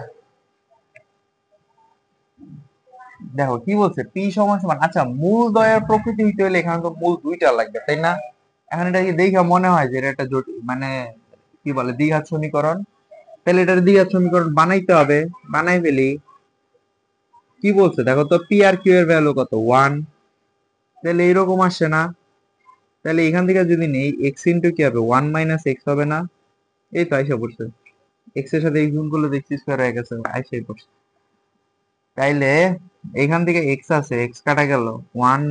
দেখো কি বলছে, পি সমান সমান, আচ্ছা মূল দ্বয়ের প্রকৃতি হইতে হলে এখানে তো মূল দুইটা লাগবে, তাই না? এখন এটা কি দেখে মনে হয় যে এটা একটা জটিল, মানে কি বলে, দ্বিঘাত সমীকরণ? তাহলে এটার দ্বিঘাত সমীকরণ বানাইতে হবে, বানাই ফেলি। কি বলছে দেখো তো, পি আর কিউ এর ভ্যালু কত, 1। তাহলে এইরকম আসে না? তাহলে এখান থেকে যদি নেই, এক্স ইন্টু কি হবে, 1 - এক্স হবে না? এই তো আইসা পড়ছে, এক্স এর সাথে এক্স গুণ করলে দেখছি স্কয়ার হয়ে গেছে, আইসাই পড়ছে। তাইলে এখান থেকে এক্স আছে, এক্স কাটা গেল, 1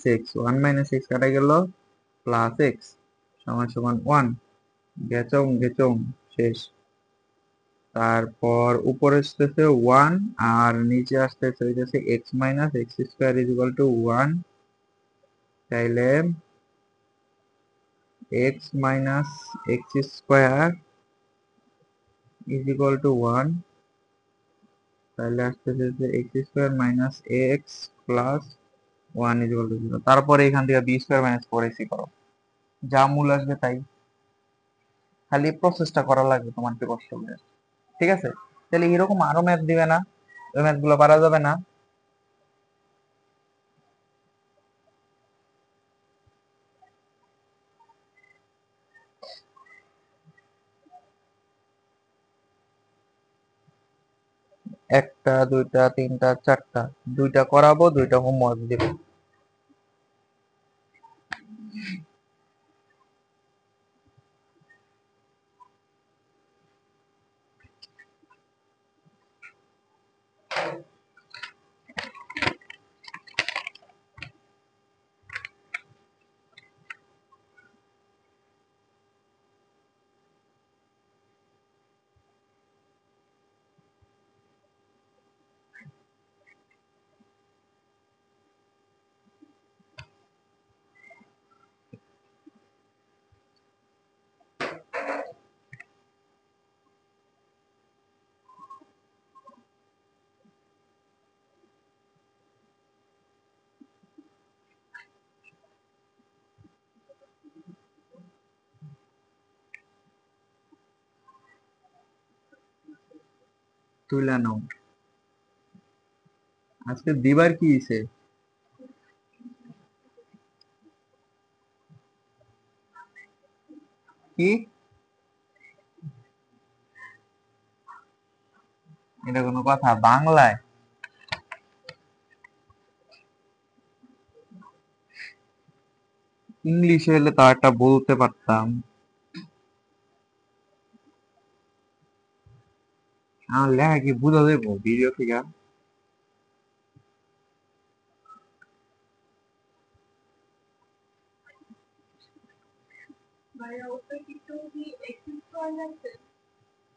- এক্স, 1 - এক্স কাটা গেল, প্লাস এক্স সমান সমান 1। গেচং গেচং, শেষ। তারপর উপরে আসতেছে 1, আর নিচে আসতেছে হইতেছে x minus x square is equal two 1। তাইলে x minus x square is equal two 1। তাহলে আসতেছে যে x square minus x plus 1 is equal to 0। তারপরে এখান থেকে বি স্কোয়ার মাইনাস 4ac করো, যা মূল আসবে তাই। খালি প্রসেসটা করা লাগবে তোমার, কি কষ্ট হবে। ঠিক আছে? তাহলে এরকম আরো ম্যাথ দিবে না, ওই ম্যাথ গুলো পারা যাবে না। একটা, দুইটা, তিনটা, চারটা, দুইটা করাবো, দুইটা হোমওয়ার্ক দিব। তুইলা নাও। আজকে দিবার কি হইছে? কি? এটা কোনো কথা? বাংলায়? ইংলিশে হলে তো একটা বলতে পারতাম। আমার লেখা কি বুঝা যাবো ভিডিও থেকে?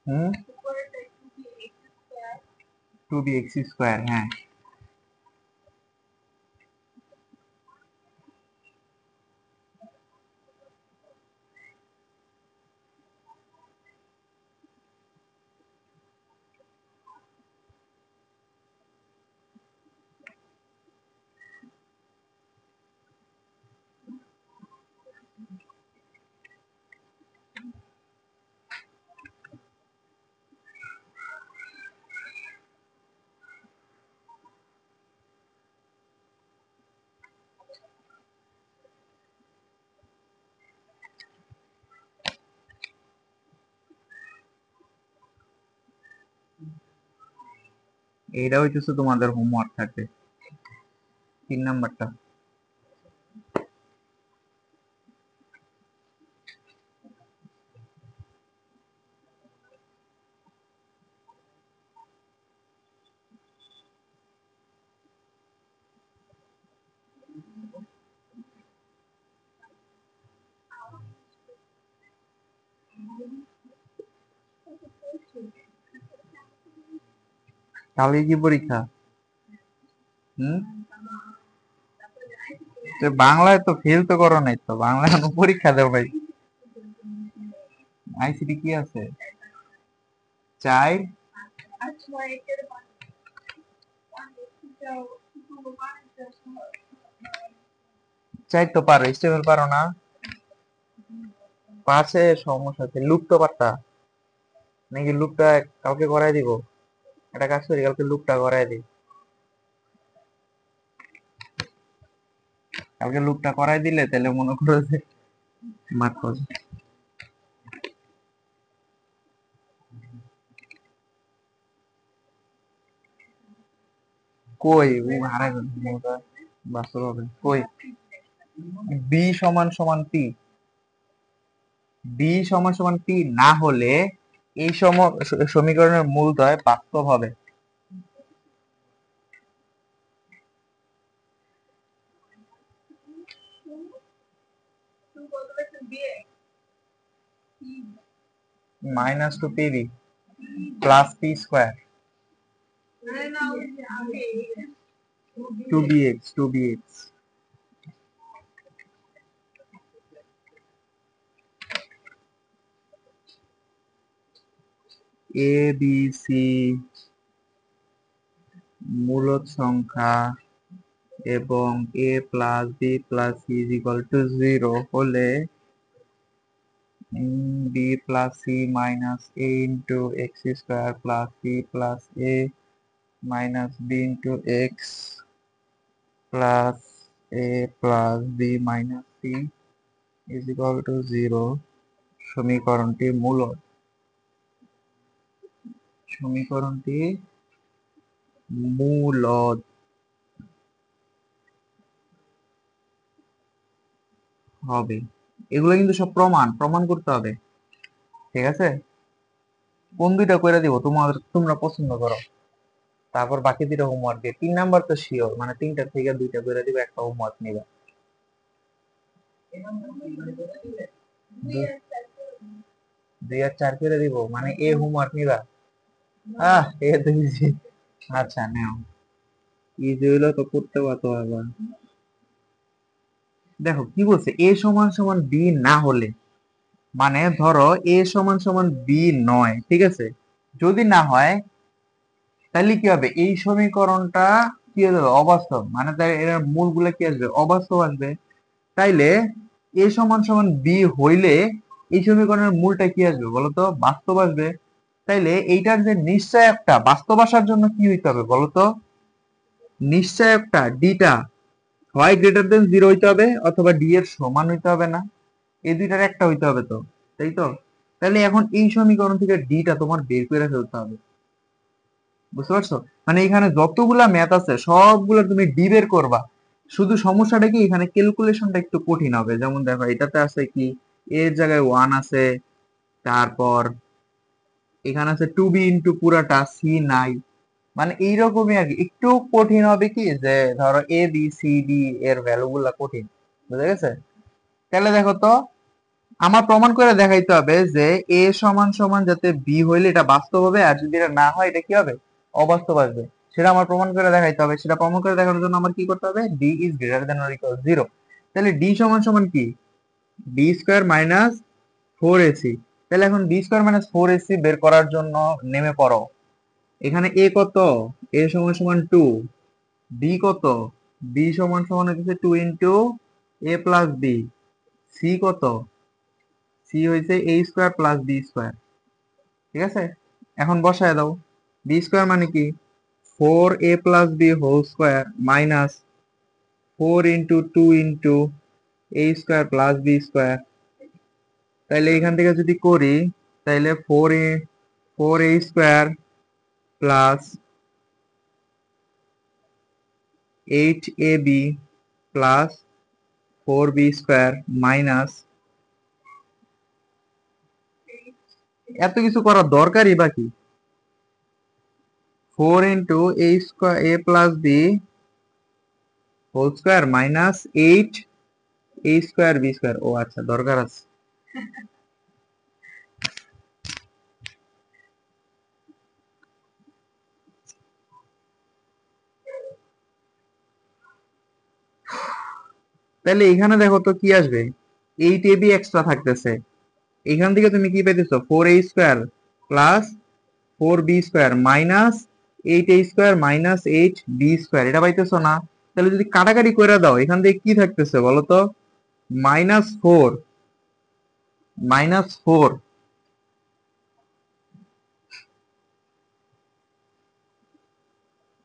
হুম, 2bx², হ্যাঁ। এইটা হইতেছে তোমাদের হোমওয়ার্ক থাকবে, 3 নাম্বারটা। কালকে কি পরীক্ষা? হুম, তো বাংলায় তো ফেল তো করো নাই, তো বাংলা এখনো পরীক্ষা দেও ভাই। আইসিটি কি আছে? চাই। চাই তো পারো, স্টেবল পারো না? পাশে সমস্যা আছে, লুপ তো পারতা নাকি? লুপটা কালকে করাই দিব। একটা কাজ করি, কালকে লুপটা করাই দিই। কালকে লুপটা করাই দিলে তাহলে মনে করো যে মার্ক পাবে। কই ও হারাই গেল বাস্তব হবে কই? বি সমান সমান পি, বি সমান সমান পি না হলে এই সমীকরণের মূলদ্বয় বাস্তব হবে। -2pb + p², 2bx A B C মূলদ সংখ্যা এবং a + b + c = 0 হলে b + c - a * x² + c + a - b * x + a + b - c = 0 সমীকরণটি মূলদ। সমীকরণটি মূলদ হবে। এগুলো কিন্তু সব প্রমাণ প্রমাণ করতে হবে, ঠিক আছে? কোন দুইটা করে দিব তোমরা পছন্দ করো, তারপর বাকি দুইটা হোমওয়ার্ক দিয়ে 3 নাম্বার তো শিওর, মানে 3টার থেকে 2টা করে দিব, একটা হোমওয়ার্ক নিবা। 2 আর 4 করে দিব মানে এ হোমওয়ার্ক নিবা? এ তো ইজি। আচ্ছা নাও, ইজি হইলো তো করতে পারতো আবার। দেখো কি বলছে, এ সমান সমান বি না হলে, মানে ধরো এ সমান সমান বি নয়, ঠিক আছে? যদি না হয় তাহলে কি হবে? এই সমীকরণটা কি হয়ে যাবে? অবাস্তব, মানে তাই এর মূলগুলো কি আসবে? অবাস্তব আসবে। তাইলে এ সমান সমান বি হইলে এই সমীকরণের মূলটা কি আসবে বলতো? বাস্তব আসবে। তাইলে এইটার যে নিশ্চয়কটা বাস্তব আসার জন্য কি হইতে হবে বলতো? নিশ্চয়কটা ডিটা হয় গ্রেটার দেন 0 হইতে হবে অথবা ডি এর সমান হইতে হবে না? এই দুইটার একটা হইতে হবে তো, তাই তো? তাহলে এখন এই সমীকরণ থেকে ডিটা তোমার বের করে ফেলতে হবে। বুঝতে পারছো? মানে এখানে যতগুলা ম্যাথ আছে সবগুলো তুমি ডি বের করবা। শুধু সমস্যাটা কি এখানে ক্যালকুলেশনটা একটু কঠিন হবে। যেমন দেখো এটাতে আছে কি এর জায়গায় 1 আছে, তারপর এখানে আছে 2b ইনটু পুরাটা, সি নাই, মানে এইরকমই আর কি। একটু কঠিন হবে কি যে ধরো এ বি সি ডি এর ভ্যালু গুলা কঠিন, বুঝা গেছে? তাহলে দেখো তো, আমার প্রমাণ করে দেখাইতে হবে যে এ সমান সমান যাতে বি হইলে এটা বাস্তব হবে, আর যদি এটা না হয় এটা কি হবে? অবাস্তব আসবে। সেটা আমার প্রমাণ করে দেখাইতে হবে। সেটা প্রমাণ করে দেখানোর জন্য আমার কি করতে হবে? D is greater than or equal 0। তাহলে ডি সমান সমান কি? B square minus 4ac। তাহলে এখন বি স্কোয়ার মাইনাস 4ac বের করার জন্য নেমে পড়ো। এখানে এ কত? এ সমান সমান 2। বি কত? বি সমান সমান হচ্ছে 2 into a plus B. C কত? সি হয়েছে এ স্কোয়ার প্লাস বি স্কোয়ার। ঠিক আছে, এখন বসায় দাও। বি স্কোয়ার মানে কি? 4a plus b whole square minus 4 into 2 into a square plus b square. তাইলে এখান থেকে যদি করি তাইলে 4a square plus 8ab plus 4b square minus, এত কিছু করার দরকারই বাকি, 4 into a square a plus b whole square minus 8 a square b square. ও আচ্ছা, দরকার আছে। তাহলে এখানে দেখো তো কি আসবে? 8ab এক্সট্রা থাকতেছে। এখান থেকে তুমি কি পেতেছো? 4a square plus 4b square minus 8a square minus 8b square, এটা পাইতেছো না? তাহলে যদি কাটাকাটি করে দাও এখান থেকে কি থাকতেছে বলো তো? -4, -4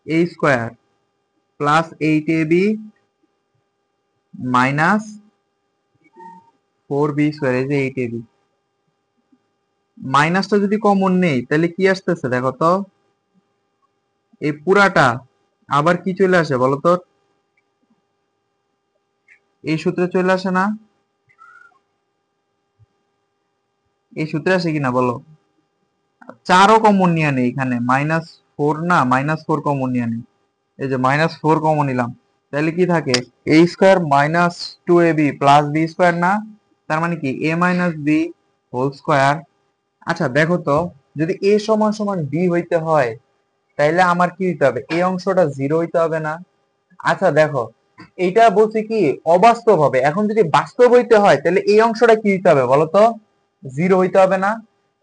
a square plus 8ab minus 4b square, এই যে 8ab। মাইনাসটা যদি কমন নেই তাহলে কি আসতেছে দেখো তো? এই পুরাটা আবার কি চলে আসে বলো তো? এই সূত্রে চলে আসে না? এই সূত্রে আসে কিনা বলো? 4ও কমন নিয়ে নেই এখানে, -4 না, -4 কমন নিয়ে নেই। এই যে -4 কমন নিলাম, তাহলে কি থাকে? a square minus 2ab plus b square না? তার মানে কি a minus b whole square. আচ্ছা দেখো তো, যদি a সমান সমান b হইতে হয় তাইলে আমার কি হইতে হবে? এই অংশটা 0 হইতে হবে না? আচ্ছা দেখো, এইটা বলছে কি অবাস্তব হবে। এখন যদি বাস্তব হইতে হয় তাহলে এই অংশটা কি হইতে হবে বলতো? 0 হইতে হবে না?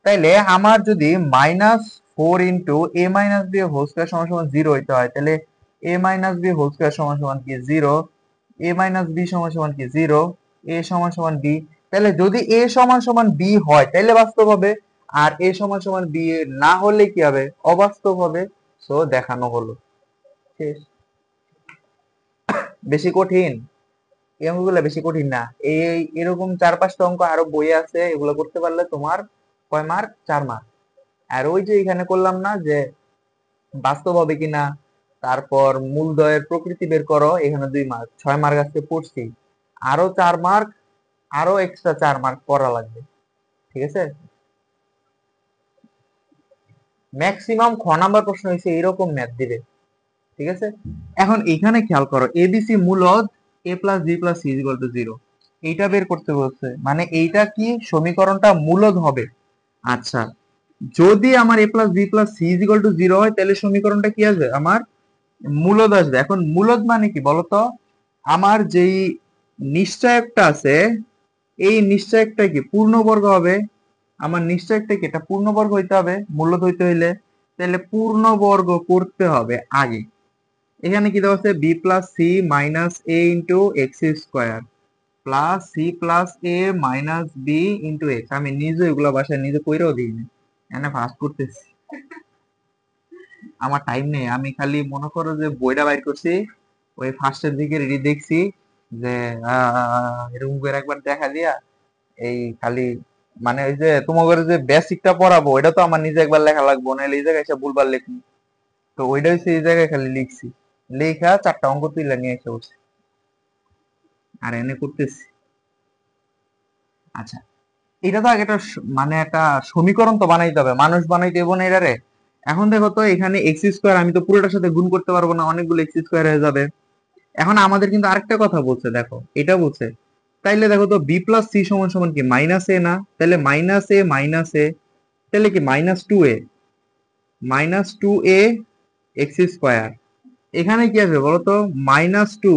তাইলে আমার যদি -4 ইন্টু এ মাইনাস বি হোল স্কোয়ার সমান সমান 0 হইতে হয় তাহলে এ মাইনাস বি হোল স্কোয়ার সমান সমান কি 0, এ মাইনাস বি সমান সমান কি 0, এ সমান সমান বি। তাহলে যদি এ সমান সমান বি হয় তাহলে বাস্তব হবে, আর এ সমান সমান বি না হলে কি হবে? অবাস্তব হবে। সো দেখানো হলো। শেষ। বেশি কঠিন? এই অঙ্কগুলো বেশি কঠিন না। এই এরকম 4-5টা অঙ্ক আরো বই আছে, এগুলো করতে পারলে তোমার কয় মার্ক? 4 মার্ক। আর ওই যে এখানে করলাম না যে বাস্তব হবে কিনা, তারপর মূলদয়ের প্রকৃতি বের করো, এখানে 2 মার্ক, 6 মার্ক আজকে পড়ছি। আরো 4 মার্ক, আরো এক্সট্রা 4 মার্ক করা লাগবে। ঠিক আছে, ম্যাক্সিমাম খ নাম্বার প্রশ্ন হয়েছে এরকম ম্যাথ দিবে। ঠিক আছে, এখন এখানে খেয়াল করো, এবিসি মূলদ a plus b plus c equal to 0, এইটা বের করতে বলছে, মানে এইটা কি সমীকরণটা মূলদ হবে। আচ্ছা, যদি আমার a plus b plus c equal to 0 হয় তাহলে সমীকরণটা কি আসবে? আমার মূলদ আসবে। এখন মূলদ মানে কি বলতো? আমার যেই নিশ্চয়কটা আছে এই নিশ্চয়কটা কি পূর্ণবর্গ হবে? আমার নিশ্চয়কটা কি এটা পূর্ণবর্গ হইতে হবে মূলদ হইতে হইলে, তাহলে পূর্ণবর্গ করতে হবে আগে। এখানে কি দেওয়া আছে? B plus c minus a into x square plus c plus a minus b into x. আমি নিজে এগুলো বাসায় নিজে কইরাও দিইনি, এনে ফাস্ট করতেছি, আমার টাইম নেই। আমি খালি মনে করো যে বইটা বাইর করছি, ওই ফার্স্টের দিকে রেডি দেখছি যে এরকম করে একবার দেখা দিয়া এই খালি মানে ওই যে তোমাদের যে বেসিকটা পড়াবো ওইটা তো আমার নিজে একবার লেখা লাগবো, নাহলে এই জায়গায় এসে ভুলবার লিখি। তো ওইটা হচ্ছে এই জায়গায় খালি লিখছি, লেখা 4টা অঙ্ক তুইলা নিয়ে এসে বসছি আর এনে করতেছি। আচ্ছা, এটা তো আগে একটা মানে একটা সমীকরণ তো বানাইতে হবে, মানুষ বানাইতে হবে না এটারে। এখন দেখো তো এখানে এক্স স্কোয়ার আমি তো পুরোটার সাথে গুণ করতে পারবো না, অনেকগুলো এক্স স্কোয়ার হয়ে যাবে। এখন আমাদের কিন্তু আরেকটা কথা বলছে, দেখো এটা বলছে, তাইলে দেখো তো বি প্লাস সি সমান সমান কি মাইনাস এ না, তাহলে মাইনাস এ তাহলে কি মাইনাস টু এ এক্স স্কোয়ার। এখানে কি আসবে বলতো, -2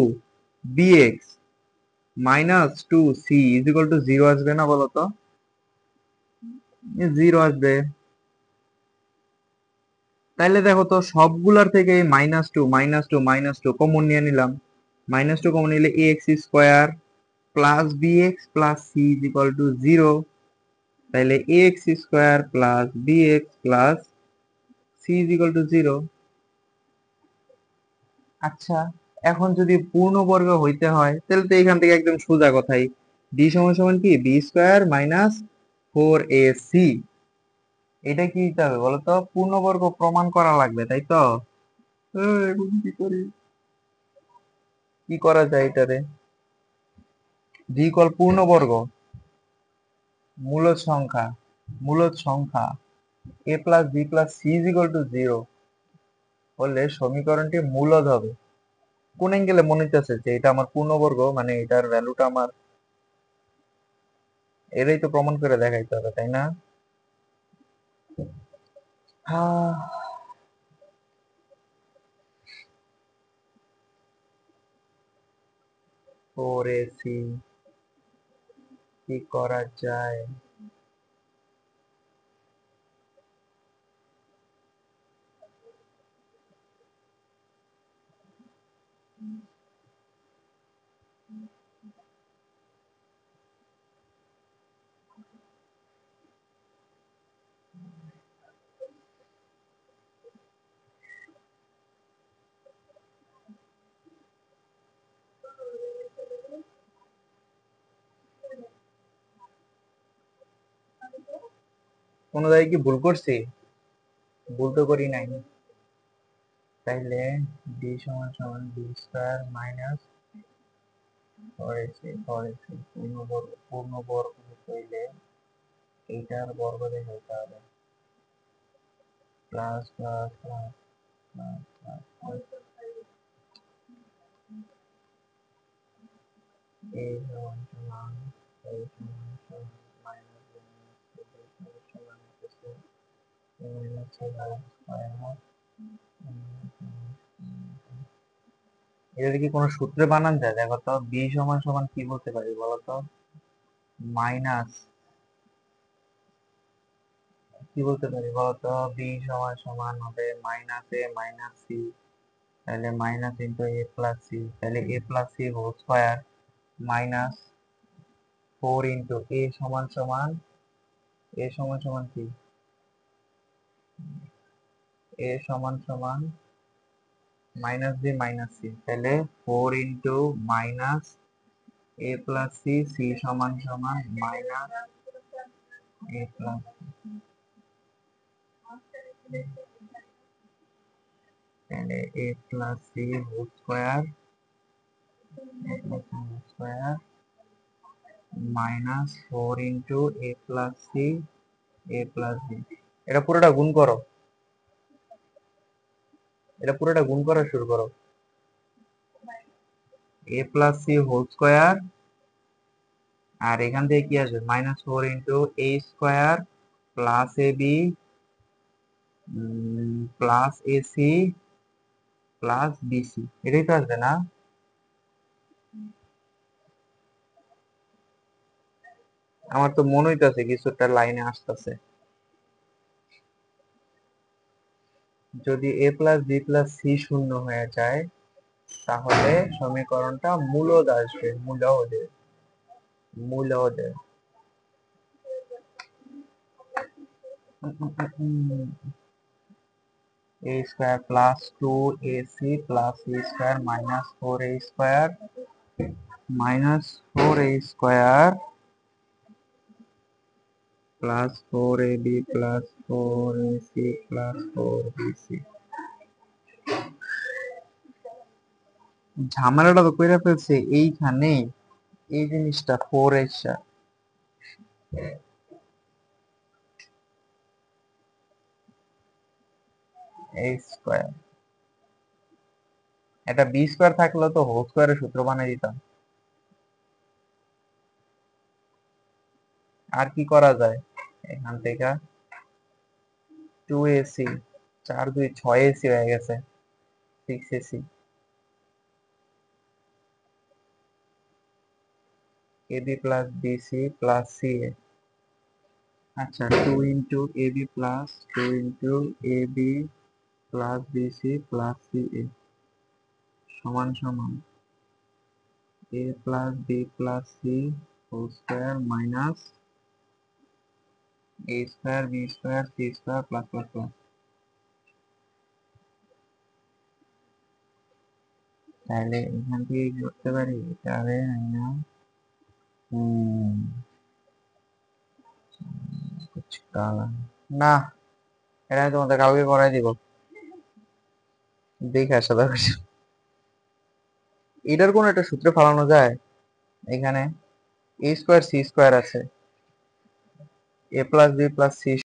bx -2c is equal to 0 আসবে না বলতো, 0 আসবে। তাইলে দেখো তো সবগুলার থেকে -2 কমন নিয়ে নিলাম, -2 কমন নিলে a x square plus b x plus c is equal to 0। তাইলে a x square plus b x plus c is equal to 0। আচ্ছা, এখন যদি পূর্ণবর্গ হইতে হয় তাহলে তো এখান থেকে একদম সোজা কথাই, ডি সমান সমান কি বি স্কোয়ার মাইনাস 4ac। এটা কি দিতে হবে বলতো, পূর্ণবর্গ প্রমাণ করা লাগবে তাই তো। এখন কি করি, কি করা যায় এটারে, ডি কল পূর্ণবর্গ, মূলদ সংখ্যা, মূলদ সংখ্যা a plus b plus c is equal to 0 হলে সমীকরণটি মূলদ হবে। কোন অ্যাঙ্গেলে মনে হইতেছে যে এটা আমার পূর্ণবর্গ, মানে এটার ভ্যালুটা আমার, এটাই তো প্রমাণ করে দেখাইতে হবে তাই না। হ্যাঁ, করেছি, কি করা যায়। কোনো জায়গায় কি ভুল করছি, ভুল তো করি নাই। তাইলে ডি সমান সমান b square minus four x পূর্ণবর্গ হইলে এইটার বর্গ দেখাইতে হবে, plus plus plus plus plus a সমান সমান এ সমান সমান মাইনাস সমান মাইনাস স্কয়ার। এটা কি কোনো সূত্রে বানান যায় দেখো তো, বি সমান সমান কি বলতে পারি বলতো, মাইনাস, কি বলতে পারি বলতো, বি সমান সমান হবে মাইনাস এ মাইনাস সি, তাহলে minus into a plus c, তাহলে a plus c whole square minus 4 into a সমান সমান কি, এ সমান সমান মাইনাস বি মাইনাস সি, তাহলে 4 into minus a plus c, c সমান সমান মাইনাস এ প্লাস, তাহলে a plus c whole square square -4 into a plus c a plus b. এটা পুরোটা গুণ করো, এটা পুরোটা গুণ করা শুরু করো, a plus c whole square আর এখান থেকে কি আসবে -4 into a square plus a b plus a c plus bc, এটাই তো আসবে না। আমার তো মনে হইতাছে কিছু একটা লাইনে আসতেছে, যদি এ প্লাস বি প্লাস সি শূন্য হয়ে যায় তাহলে সমীকরণটা মূলদ আসবে, মূলদ। a square plus 2ac plus a square minus 4a square minus 4a square plus 4ab plus 4ac plus 4bc। ঝামেলাটা তো কইরা ফেলছে এইখানে, এই জিনিসটা 4 a স্কয়ার, এটা বি স্কয়ার থাকলে তো হোল স্কয়ারের সূত্র বানিয়ে দিতাম। আর কি করা যায় এখান থেকে, 2ac, 4 2 6ac হয়ে গেছে, 6ac ab plus bc plus ca। আচ্ছা 2 into ab plus 2 into ab plus bc plus ca সমান সমান a plus b plus c whole square minus a square b square c square plus plus plus. তাহলে এখান থেকে কি করতে পারি, এটা হবে না, कुछ काला না, এটা আমি তোমাদের কালকে করাই দিব, দেখে আসা দরকার। এটার কোন একটা সূত্রে ফেলানো যায়, এখানে এ স্কোয়ার সি স্কোয়ার আছে, এ প্লাস বি প্লাস সি